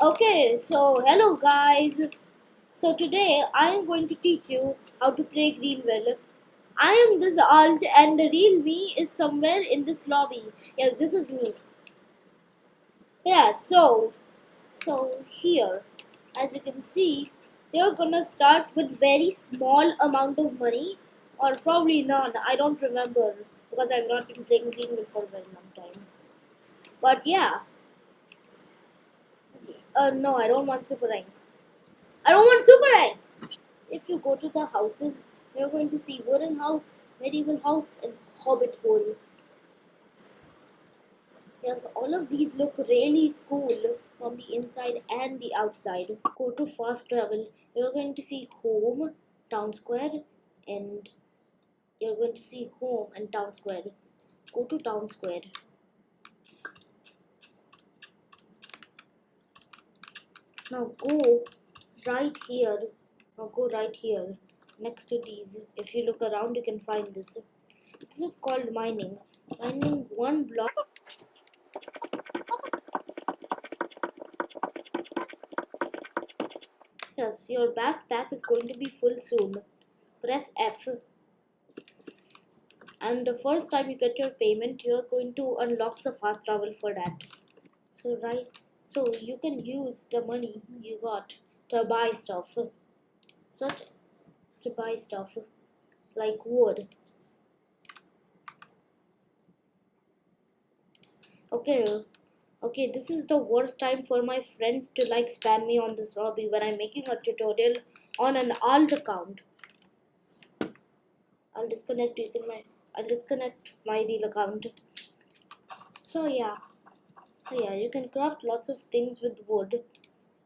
Okay, so hello guys. So today I am going to teach you how to play Greenville. I am this alt and the real me is somewhere in this lobby. Yes, this is me. Yeah, so here, as you can see, you're gonna start with very small amount of money or probably none. I don't remember because I've not been playing Greenville for a very long time. But yeah, no, I don't want super rank. I don't want super rank. If you go to the houses, you're going to see wooden house, medieval house, and hobbit hole. Yes, all of these look really cool from the inside and the outside. Go to fast travel. You're going to see home, town square, and you're going to see home and town square. Go to town square. Now go right here. Now go right here next to these. If you look around, you can find this. This is called mining. Mining one block. Yes, your backpack is going to be full soon. Press F, and the first time you get your payment, you're going to unlock the fast travel for that. So you can use the money you got to buy stuff, such to buy stuff like wood. Okay, this is the worst time for my friends to like spam me on this lobby when I'm making a tutorial on an alt account. I'll disconnect using my I'll disconnect my real account. So yeah, you can craft lots of things with wood,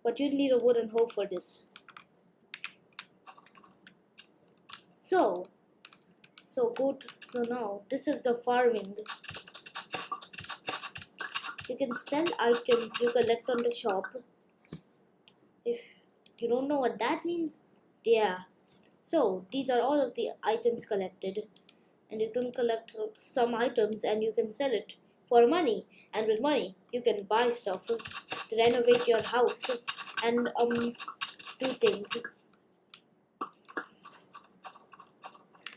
but you'll need a wooden hoe for this. So, so now this is the farming. You can sell items you collect on the shop. If you don't know what that means, yeah. So these are all of the items collected, and you can collect some items and you can sell it for money. And with money, you can buy stuff to renovate your house and do things.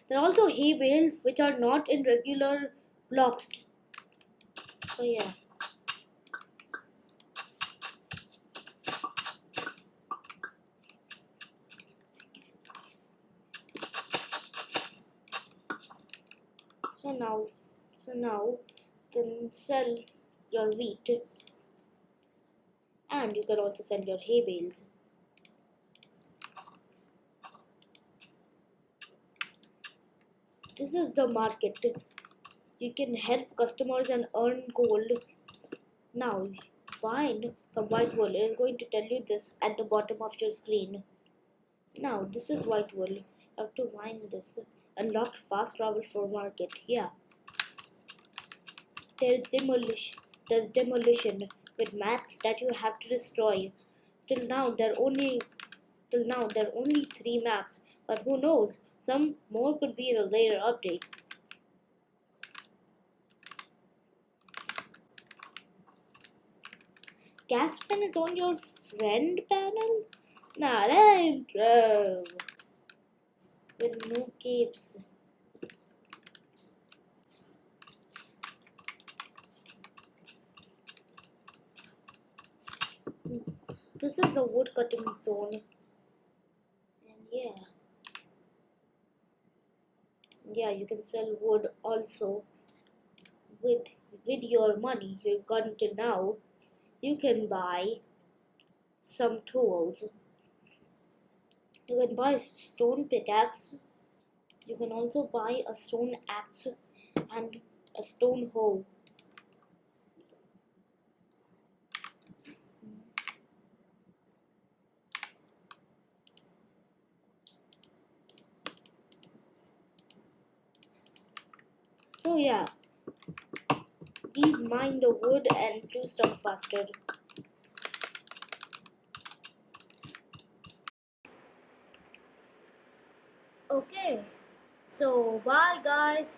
There are also hay bales which are not in regular Bloxd. So yeah. So now you can sell your wheat and you can also sell your hay bales. This is the market. You can help customers and earn gold. Now find some white wool. It is going to tell you this at the bottom of your screen. Now this is white wool. You have to mine this. Unlocked fast travel for market. Yeah. There's demolition with maps that you have to destroy. Till now there are only 3 maps, but who knows? Some more could be in a later update. Gaspen is on your friend panel? Nah, that ain't true. With no capes. This is the wood cutting zone. And yeah, you can sell wood also. With your money you've got until now, you can buy some tools. You can buy a stone pickaxe. You can also buy a stone axe and a stone hoe. So yeah, these mine the wood and do stuff faster. Okay, so bye guys.